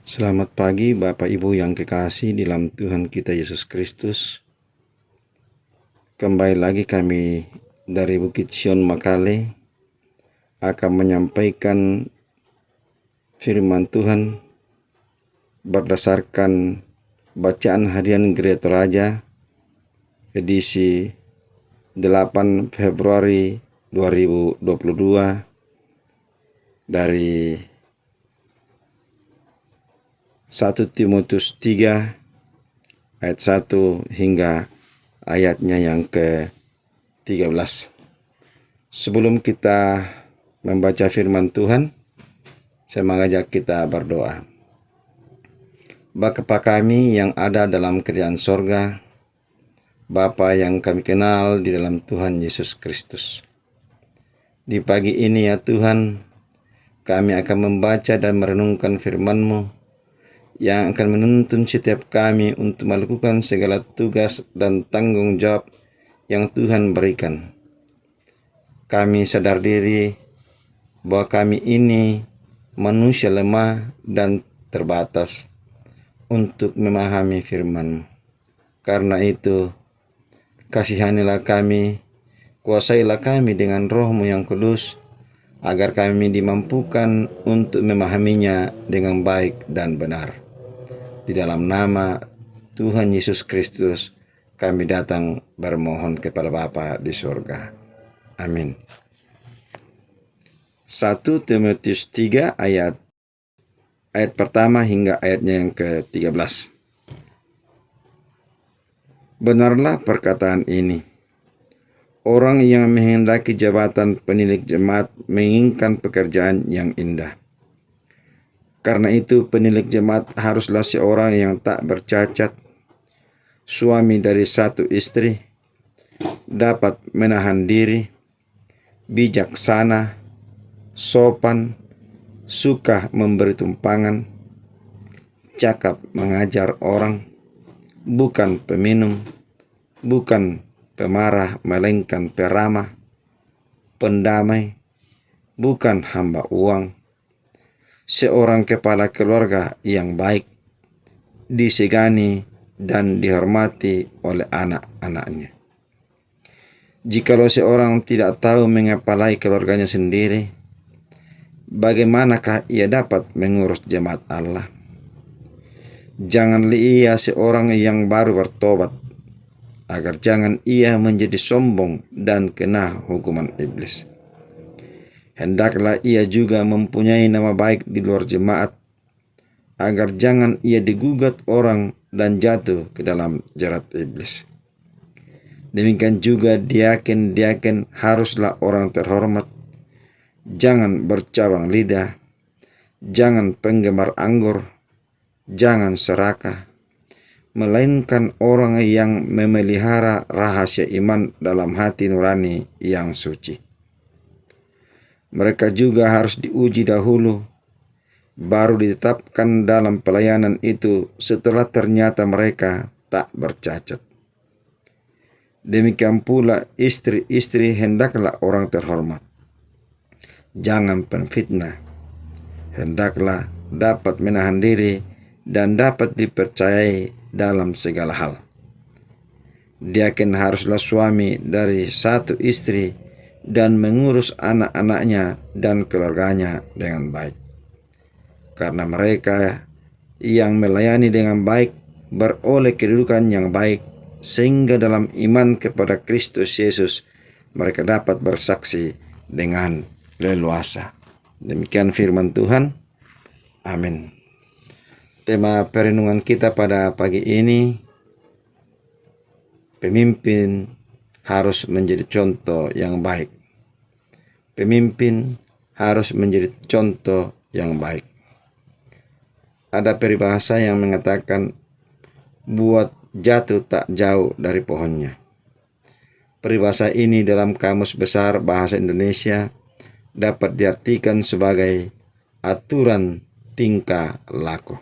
Selamat pagi Bapak Ibu yang kekasih di dalam Tuhan kita Yesus Kristus. Kembali lagi kami dari Bukit Sion Makale akan menyampaikan firman Tuhan berdasarkan bacaan harian Gereja Toraja edisi 8 Februari 2022 dari 1 Timotius 3 ayat 1 hingga ayatnya yang ke-13. Sebelum kita membaca firman Tuhan, saya mengajak kita berdoa. Bapa kami yang ada dalam kerajaan sorga, Bapa yang kami kenal di dalam Tuhan Yesus Kristus. Di pagi ini ya Tuhan, kami akan membaca dan merenungkan firman-Mu yang akan menuntun setiap kami untuk melakukan segala tugas dan tanggung jawab yang Tuhan berikan. Kami sadar diri bahwa kami ini manusia lemah dan terbatas untuk memahami firman. Karena itu, kasihanilah kami, kuasailah kami dengan Roh-Mu yang kudus, agar kami dimampukan untuk memahaminya dengan baik dan benar. Di dalam nama Tuhan Yesus Kristus, kami datang bermohon kepada Bapa di surga. Amin. 1 Timotius 3 ayat pertama hingga ayatnya yang ke-13. Benarlah perkataan ini. Orang yang menghendaki jabatan penilik jemaat menginginkan pekerjaan yang indah. Karena itu penilik jemaat haruslah seorang yang tak bercacat, suami dari satu istri, dapat menahan diri, bijaksana, sopan, suka memberi tumpangan, cakap mengajar orang, bukan peminum, bukan pemarah melainkan peramah, pendamai, bukan hamba uang, seorang kepala keluarga yang baik, disegani dan dihormati oleh anak-anaknya. Jikalau seorang tidak tahu mengepalai keluarganya sendiri, bagaimanakah ia dapat mengurus jemaat Allah? Janganlah ia seorang yang baru bertobat, agar jangan ia menjadi sombong dan kena hukuman iblis. Hendaklah ia juga mempunyai nama baik di luar jemaat, agar jangan ia digugat orang dan jatuh ke dalam jerat iblis. Demikian juga diaken-diaken haruslah orang terhormat, jangan bercabang lidah, jangan penggemar anggur, jangan serakah, melainkan orang yang memelihara rahasia iman dalam hati nurani yang suci. Mereka juga harus diuji dahulu, baru ditetapkan dalam pelayanan itu setelah ternyata mereka tak bercacat. Demikian pula istri-istri hendaklah orang terhormat. Jangan penfitnah, hendaklah dapat menahan diri dan dapat dipercayai dalam segala hal. Diaken haruslah suami dari satu istri dan mengurus anak-anaknya dan keluarganya dengan baik. Karena mereka yang melayani dengan baik beroleh kedudukan yang baik, sehingga dalam iman kepada Kristus Yesus mereka dapat bersaksi dengan leluasa. Demikian firman Tuhan. Amin. Tema perenungan kita pada pagi ini, pemimpin harus menjadi contoh yang baik. Pemimpin harus menjadi contoh yang baik. Ada peribahasa yang mengatakan, buat jatuh tak jauh dari pohonnya. Peribahasa ini dalam Kamus Besar Bahasa Indonesia dapat diartikan sebagai aturan tingkah laku.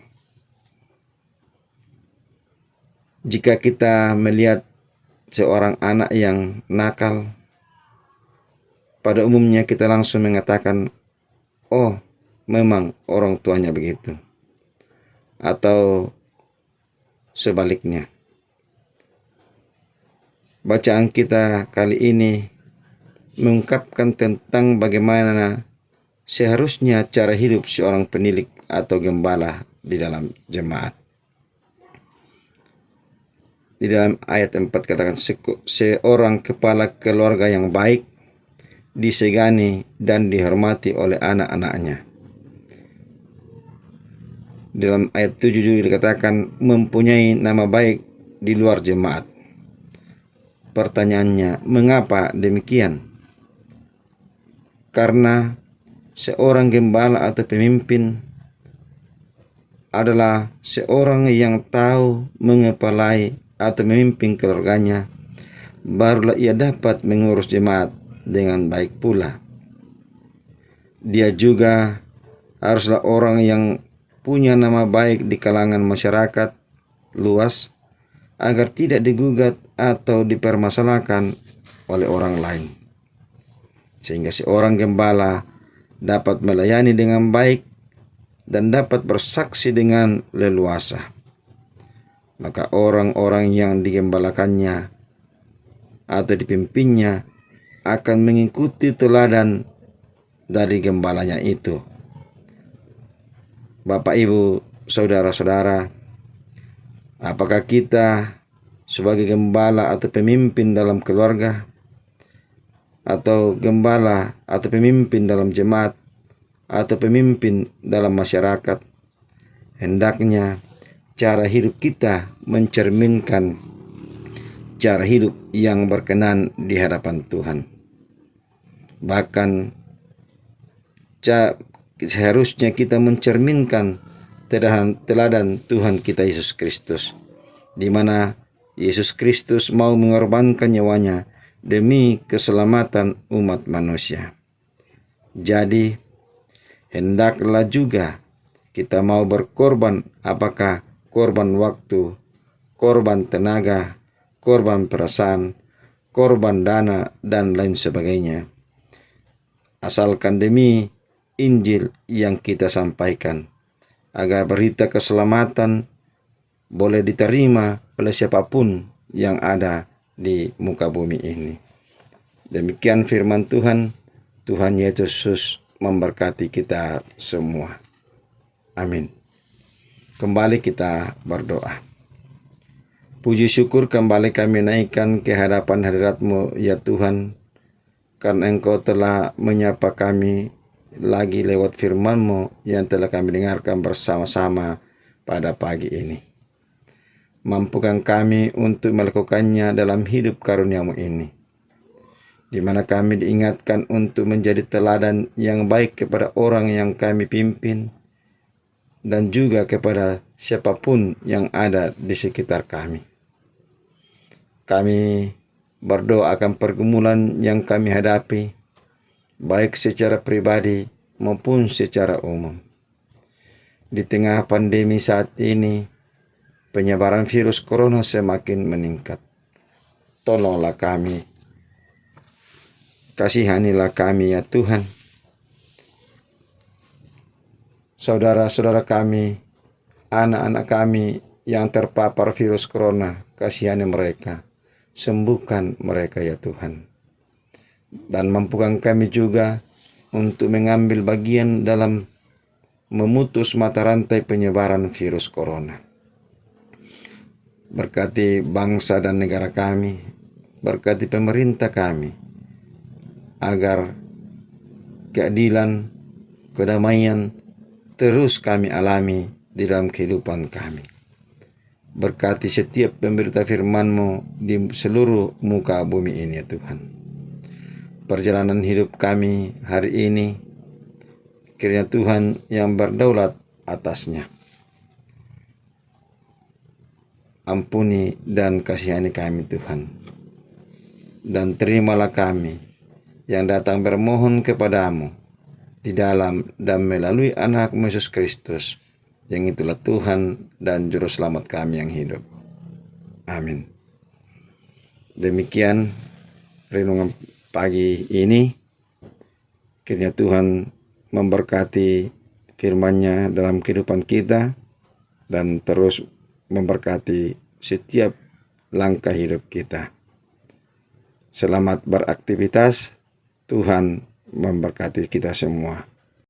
Jika kita melihat seorang anak yang nakal, pada umumnya kita langsung mengatakan, oh, memang orang tuanya begitu. atau sebaliknya. Bacaan kita kali ini mengungkapkan tentang bagaimana seharusnya cara hidup seorang penilik atau gembala di dalam jemaat. Di dalam ayat 4 katakan, seorang kepala keluarga yang baik disegani dan dihormati oleh anak-anaknya. Dalam ayat 7 juga dikatakan mempunyai nama baik di luar jemaat. Pertanyaannya, mengapa demikian? Karena seorang gembala atau pemimpin adalah seorang yang tahu mengepalai atau memimpin keluarganya, barulah ia dapat mengurus jemaat dengan baik pula. Dia juga haruslah orang yang punya nama baik di kalangan masyarakat luas, agar tidak digugat atau dipermasalahkan oleh orang lain. Sehingga seorang gembala dapat melayani dengan baik dan dapat bersaksi dengan leluasa. Maka orang-orang yang digembalakannya atau dipimpinnya akan mengikuti teladan dari gembalanya itu. Bapak, Ibu, saudara-saudara, apakah kita sebagai gembala atau pemimpin dalam keluarga, atau gembala atau pemimpin dalam jemaat, atau pemimpin dalam masyarakat, hendaknya cara hidup kita mencerminkan cara hidup yang berkenan di hadapan Tuhan. Bahkan seharusnya kita mencerminkan teladan Tuhan kita Yesus Kristus, di mana Yesus Kristus mau mengorbankan nyawanya demi keselamatan umat manusia. Jadi, hendaklah juga kita mau berkorban, apakah korban waktu, korban tenaga, korban perasaan, korban dana, dan lain sebagainya. Asalkan demi Injil yang kita sampaikan, agar berita keselamatan boleh diterima oleh siapapun yang ada di muka bumi ini. Demikian firman Tuhan. Tuhan Yesus memberkati kita semua. Amin. Kembali kita berdoa. Puji syukur kembali kami naikkan ke hadapan hadirat-Mu ya Tuhan, karena Engkau telah menyapa kami lagi lewat firman-Mu yang telah kami dengarkan bersama-sama pada pagi ini. Mampukan kami untuk melakukannya dalam hidup karunia-Mu ini, di mana kami diingatkan untuk menjadi teladan yang baik kepada orang yang kami pimpin, dan juga kepada siapapun yang ada di sekitar kami. Kami berdoa akan pergumulan yang kami hadapi, baik secara pribadi maupun secara umum. Di tengah pandemi saat ini, penyebaran virus corona semakin meningkat. Tolonglah kami, kasihanilah kami ya Tuhan. Saudara-saudara kami, anak-anak kami yang terpapar virus corona, kasihani mereka, sembuhkan mereka ya Tuhan. Dan mampukan kami juga untuk mengambil bagian dalam memutus mata rantai penyebaran virus corona. Berkati bangsa dan negara kami, berkati pemerintah kami, agar keadilan, kedamaian terus kami alami di dalam kehidupan kami. Berkati setiap pemberita firman-Mu di seluruh muka bumi ini ya Tuhan. Perjalanan hidup kami hari ini, kiranya Tuhan yang berdaulat atasnya. Ampuni dan kasihani kami Tuhan. Dan terimalah kami yang datang bermohon kepadamu di dalam dan melalui anak-Mu Yesus Kristus, yang itulah Tuhan dan Juru Selamat kami yang hidup. Amin. Demikian renungan pagi ini. Kiranya Tuhan memberkati firman-Nya dalam kehidupan kita, dan terus memberkati setiap langkah hidup kita. Selamat beraktivitas, Tuhan memberkati kita semua.